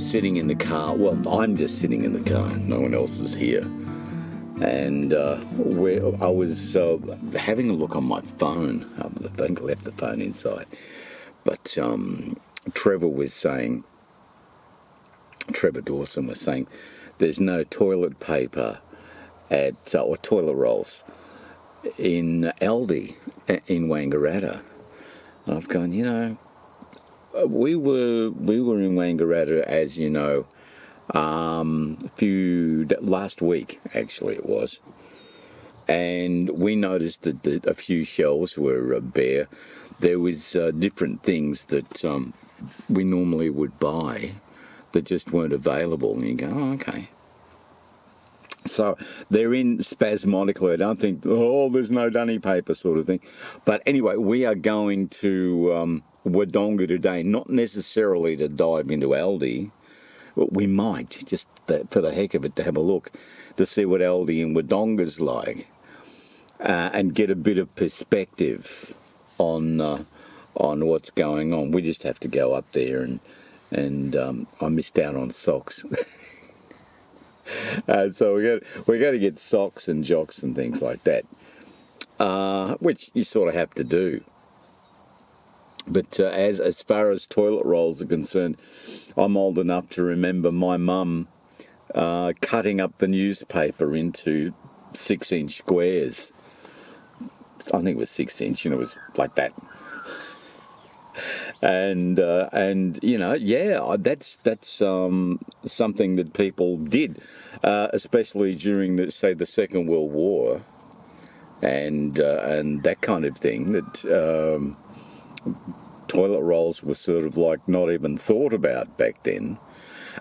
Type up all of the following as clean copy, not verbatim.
just sitting in the car. Well, I'm just sitting in the car. No one else is here. And I was having a look on my phone. I think I left the phone inside. But Trevor Dawson was saying, there's no toilet paper or toilet rolls in Aldi in Wangaratta. And I've gone, we were in Wangaratta, as you know, last week actually it was, and we noticed that a few shelves were bare. There was different things that we normally would buy that just weren't available, and you go, oh, okay. So they're in spasmodically. I don't think, there's no dunny paper sort of thing. But anyway, we are going to Wodonga today, not necessarily to dive into Aldi, but we might, just for the heck of it, to have a look, to see what Aldi and Wodonga's like, and get a bit of perspective on what's going on. We just have to go up there, and I missed out on socks. So we're going to get socks and jocks and things like that, which you sort of have to do. But as far as toilet rolls are concerned, I'm old enough to remember my mum cutting up the newspaper into 6-inch squares. I think it was 6-inch, and it was like that. And that's something that people did, especially during the Second World War, and that kind of thing. That toilet rolls were sort of like not even thought about back then,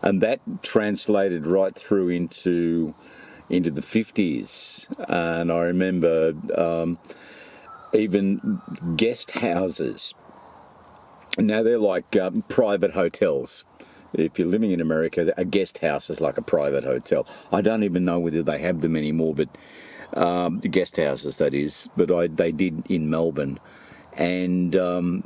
and that translated right through into the 50s. And I remember even guest houses. Now they're like private hotels. If you're living in America, a guest house is like a private hotel. I don't even know whether they have them anymore, but the guest houses, that is. But they did in Melbourne, and the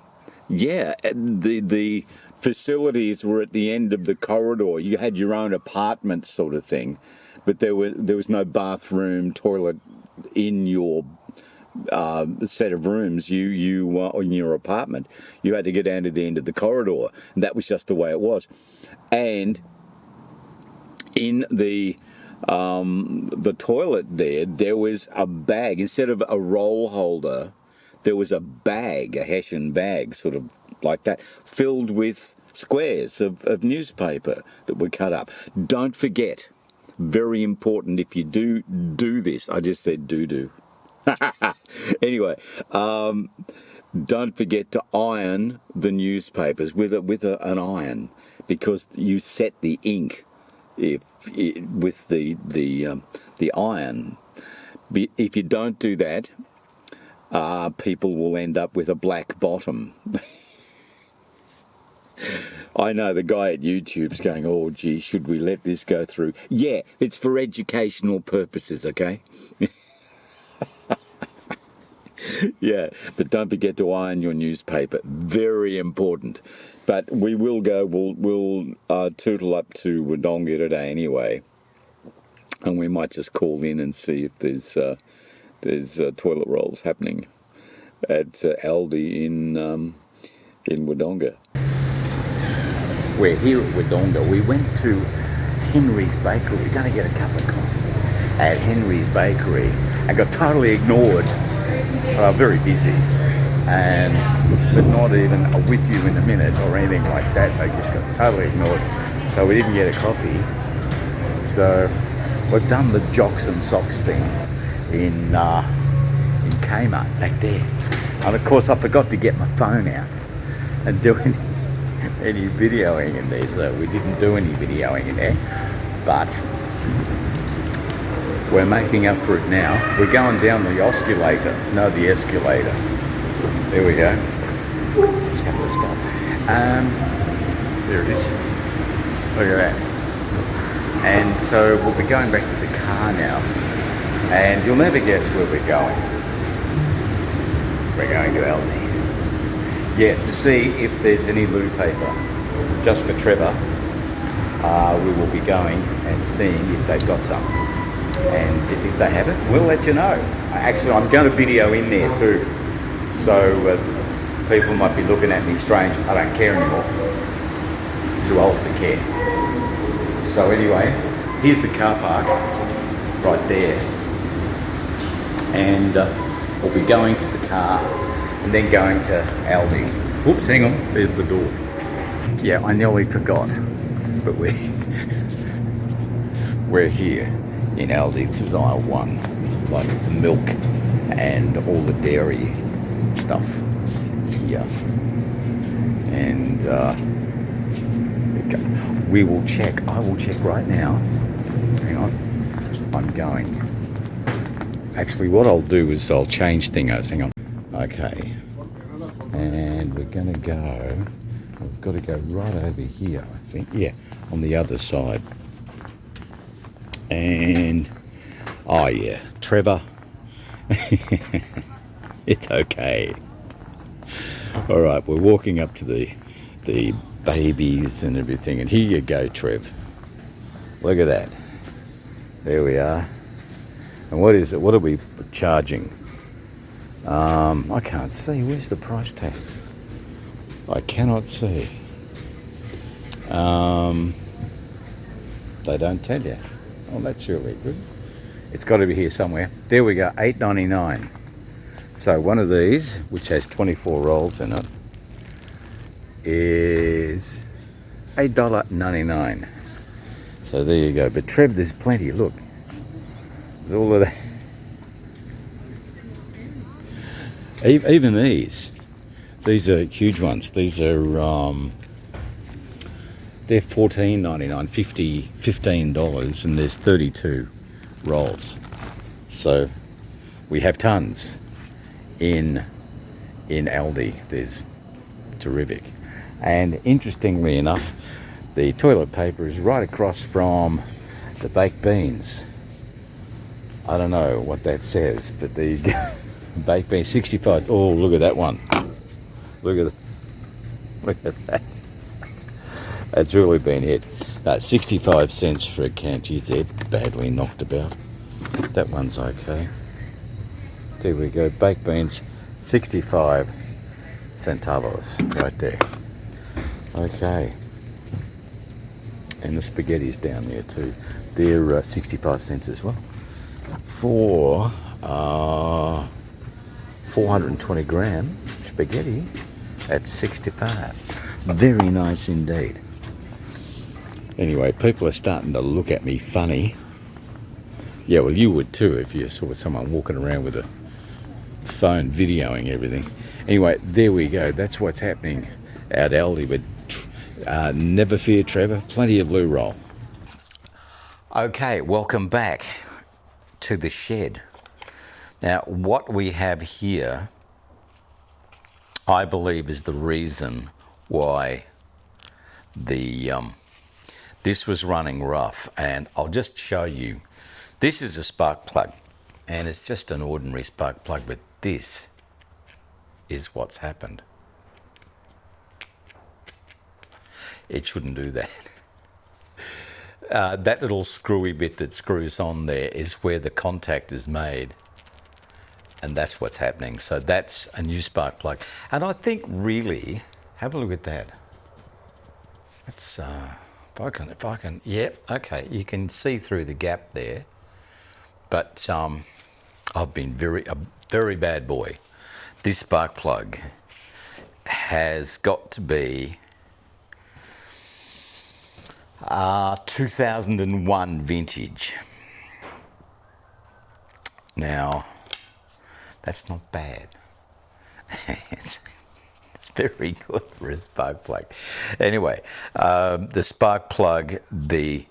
facilities were at the end of the corridor. You had your own apartment sort of thing, but there was no bathroom, toilet in your set of rooms. You in your apartment, you had to get down to the end of the corridor, and that was just the way it was. And in the toilet there was a bag. Instead of a roll holder, there was a bag, a Hessian bag, sort of like that, filled with squares of newspaper that were cut up. Don't forget, very important, if you do this, I just said do. Anyway, don't forget to iron the newspapers with an iron, because you set the ink with the iron. If you don't do that, people will end up with a black bottom. I know the guy at YouTube's going, oh gee, should we let this go through? Yeah, it's for educational purposes, okay? Yeah, but don't forget to iron your newspaper. Very important. But we will go. We'll tootle up to Wodonga today anyway, and we might just call in and see if there's toilet rolls happening at Aldi in Wodonga. We're here at Wodonga. We went to Henry's Bakery. We're going to get a cup of coffee at Henry's Bakery, and got totally ignored. Very busy, but not even a with you in a minute or anything like that. They just got totally ignored. So we didn't get a coffee. So we've done the jocks and socks thing in Kmart back there. And of course I forgot to get my phone out and do any videoing in there. So we didn't do any videoing in there. But we're making up for it now. We're going down the escalator. No, the escalator. There we go. Just have to stop. There it is. Look at that. And so we'll be going back to the car now. And you'll never guess where we're going. We're going to Aldi. Yeah, to see if there's any loo paper. Just for Trevor. we will be going and seeing if they've got some. And if they haven't, we'll let you know. Actually, I'm going to video in there too. So people might be looking at me strange. I don't care anymore. Too old to care. So anyway, here's the car park right there. And we'll be going to the car and then going to Aldi. Oops, hang on, there's the door. Yeah, I nearly forgot, but we're here in Aldi. This is aisle 1. This is like the milk and all the dairy stuff here. And we will check. I will check right now. Hang on, I'm going. Actually, what I'll do is I'll change things. Hang on. Okay. And we're going to go, we've got to go right over here, I think. Yeah, on the other side. And, oh yeah, Trevor. It's okay. All right, we're walking up to the babies and everything. And here you go, Trev. Look at that. There we are. And what is it? What are we charging? I can't see. Where's the price tag? I cannot see. They don't tell you. Oh, that's really good. It's got to be here somewhere. There we go, $8.99. So one of these, which has 24 rolls in it, is $8.99. So there you go. But Trev, there's plenty. Look, there's all of that. Even these are huge ones. These are they're $14.99, $15, and there's 32 rolls. So we have tons in Aldi. There's terrific. And interestingly enough, the toilet paper is right across from the baked beans. I don't know what that says, but there you go. Baked beans, 65. Oh, look at that one. Look at that. That's really been hit. 65 cents for a can. Geez, they're badly knocked about. That one's okay. There we go. Baked beans, 65 centavos right there. Okay. And the spaghetti's down there too. They're 65 cents as well. For 420 gram spaghetti at 65. Very nice indeed. Anyway, people are starting to look at me funny. Yeah, well, you would too if you saw someone walking around with a phone videoing everything. Anyway, there we go. That's what's happening at Aldi. But never fear, Trevor. Plenty of loo roll. Okay, welcome back to the shed. Now, what we have here, I believe, is the reason why this was running rough. And I'll just show you. This is a spark plug, and it's just an ordinary spark plug, but this is what's happened. It shouldn't do that. That little screwy bit that screws on there is where the contact is made. And that's what's happening. So that's a new spark plug. And I think really, have a look at that. That's, if I can, yep, okay. You can see through the gap there. But I've been a very bad boy. This spark plug has got to be 2001 vintage. Now, that's not bad. It's very good for a spark plug. Anyway, the spark plug, the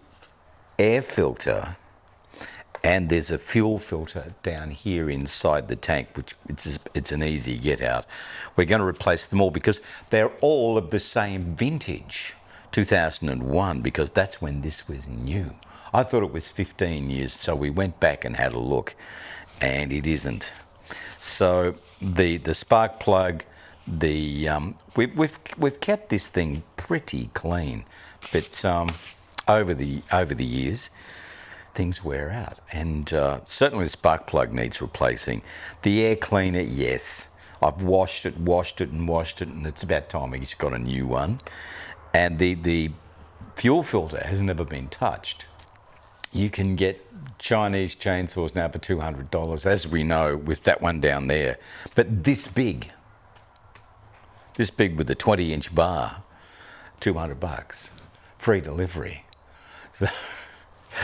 air filter, and there's a fuel filter down here inside the tank, which it's an easy get out. We're going to replace them all because they're all of the same vintage, 2001, because that's when this was new. I thought it was 15 years, so we went back and had a look, and it isn't. So the spark plug, we've kept this thing pretty clean, but over the years, things wear out, and certainly the spark plug needs replacing. The air cleaner, yes, I've washed it, and it's about time we just got a new one. And the fuel filter has never been touched. You can get Chinese chainsaws now for $200, as we know, with that one down there. But this big with a 20-inch bar, $200, free delivery.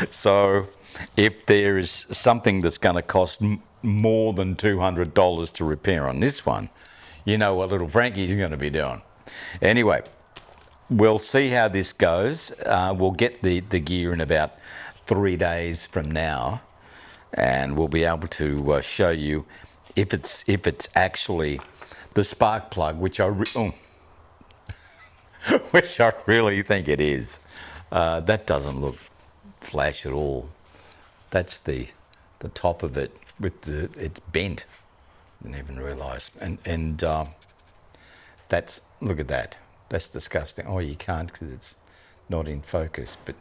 So if there is something that's going to cost more than $200 to repair on this one, you know what little Frankie's going to be doing. Anyway, we'll see how this goes. We'll get the gear in about 3 days from now, and we'll be able to show you if it's actually the spark plug, which which I really think it is. That doesn't look flash at all. That's the top of it with it's bent. Didn't even realise. And that's, look at that. That's disgusting. Oh, you can't because it's not in focus, but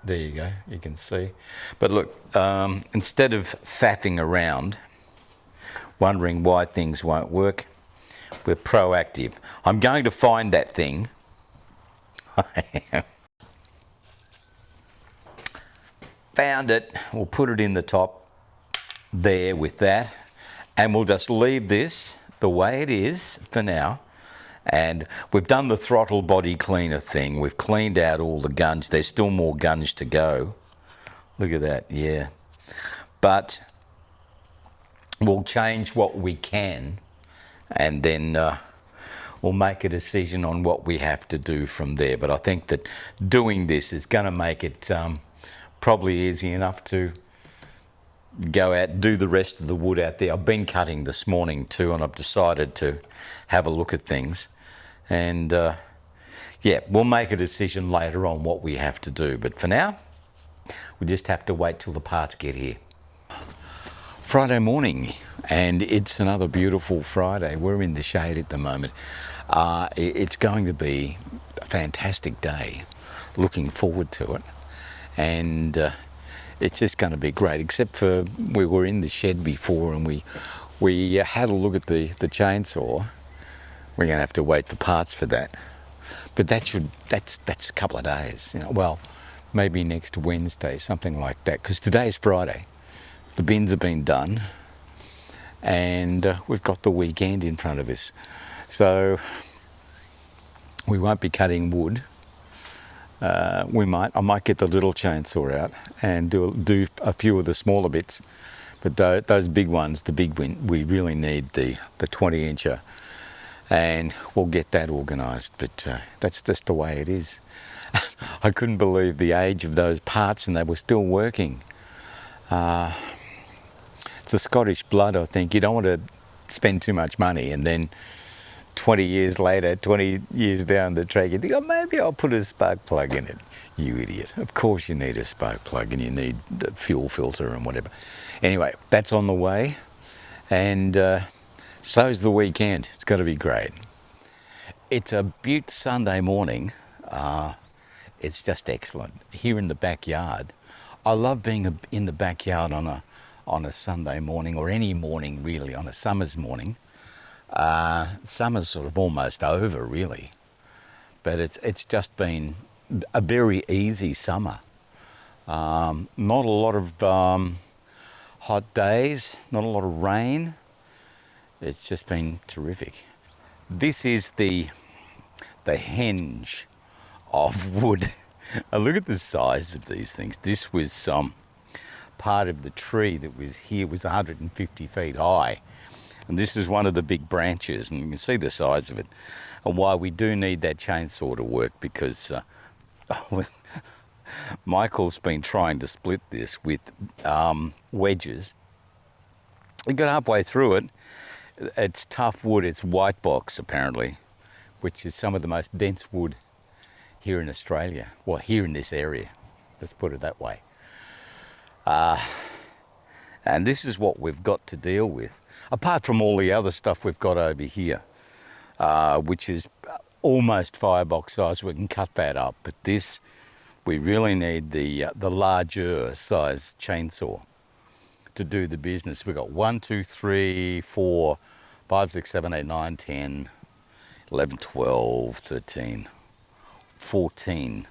there you go, you can see. But look, instead of faffing around, wondering why things won't work, we're proactive. I'm going to find that thing. Found it. We'll put it in the top there with that, and we'll just leave this the way it is for now. And we've done the throttle body cleaner thing. We've cleaned out all the gunge. There's still more gunge to go. Look at that, yeah. But we'll change what we can, and then we'll make a decision on what we have to do from there. But I think that doing this is going to make it probably easy enough to go out and do the rest of the wood out there. I've been cutting this morning too, and I've decided to have a look at things. And yeah, we'll make a decision later on what we have to do. But for now, we just have to wait till the parts get here. Friday morning, and it's another beautiful Friday. We're in the shade at the moment. It's going to be a fantastic day. Looking forward to it. And it's just going to be great, except for we were in the shed before and we had a look at the chainsaw. We're going to have to wait for parts for that. But that's a couple of days, you know. Well, maybe next Wednesday, something like that, because today's Friday. The bins have been done, and we've got the weekend in front of us. So we won't be cutting wood. I might get the little chainsaw out and do a few of the smaller bits, but those big ones, we really need the 20-incher, and we'll get that organised. But that's just the way it is. I couldn't believe the age of those parts, and they were still working. It's the Scottish blood, I think. You don't want to spend too much money, and then 20 years later, 20 years down the track, you think, oh, maybe I'll put a spark plug in it. You idiot. Of course you need a spark plug, and you need the fuel filter and whatever. Anyway, that's on the way, and so's the weekend. It's going to be great. It's a beaut Sunday morning. It's just excellent. Here in the backyard. I love being in the backyard on a Sunday morning, or any morning really, on a summer's morning. Summer's sort of almost over really, but it's just been a very easy summer. Not a lot of hot days, not a lot of rain. It's just been terrific. This is the henge of wood. Look at the size of these things. This was part of the tree that was here, was 150 feet high. And this is one of the big branches, and you can see the size of it. And why we do need that chainsaw to work, because Michael's been trying to split this with wedges. He got halfway through it. It's tough wood, it's white box apparently, which is some of the most dense wood here in Australia. Well, here in this area, let's put it that way. And this is what we've got to deal with, apart from all the other stuff we've got over here, which is almost firebox size. We can cut that up, but this, we really need the larger size chainsaw to do the business. We've got 1, 2, 3, 4, 5, 6, 7, 8, 9, 10, 11, 12, 13, 14.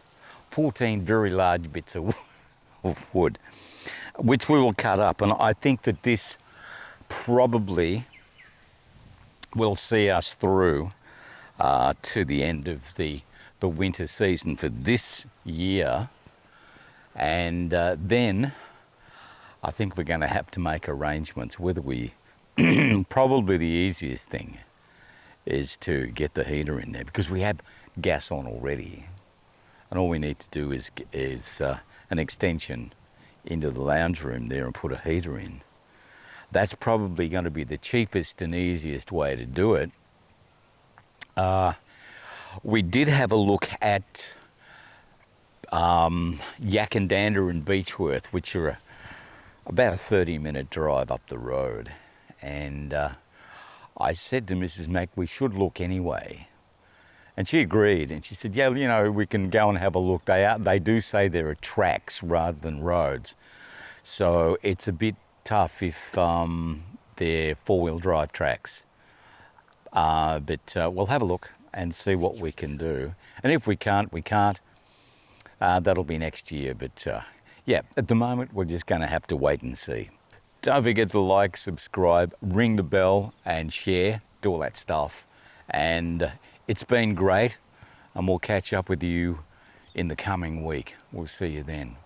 14 very large bits of wood, which we will cut up. And I think that this probably will see us through to the end of the winter season for this year. And then I think we're going to have to make arrangements whether we, probably the easiest thing is to get the heater in there, because we have gas on already. And all we need to do is an extension into the lounge room there and put a heater in. That's probably going to be the cheapest and easiest way to do it. We did have a look at Yakandanda and Beechworth, which are about a 30-minute drive up the road. And I said to Mrs. Mac, we should look anyway. And she agreed, and she said, yeah, you know, we can go and have a look. They do say there are tracks rather than roads. So it's a bit tough if they're four-wheel drive tracks. But we'll have a look and see what we can do. And if we can't, we can't. That'll be next year. But yeah, at the moment, we're just going to have to wait and see. Don't forget to like, subscribe, ring the bell and share, do all that stuff. And it's been great, and we'll catch up with you in the coming week. We'll see you then.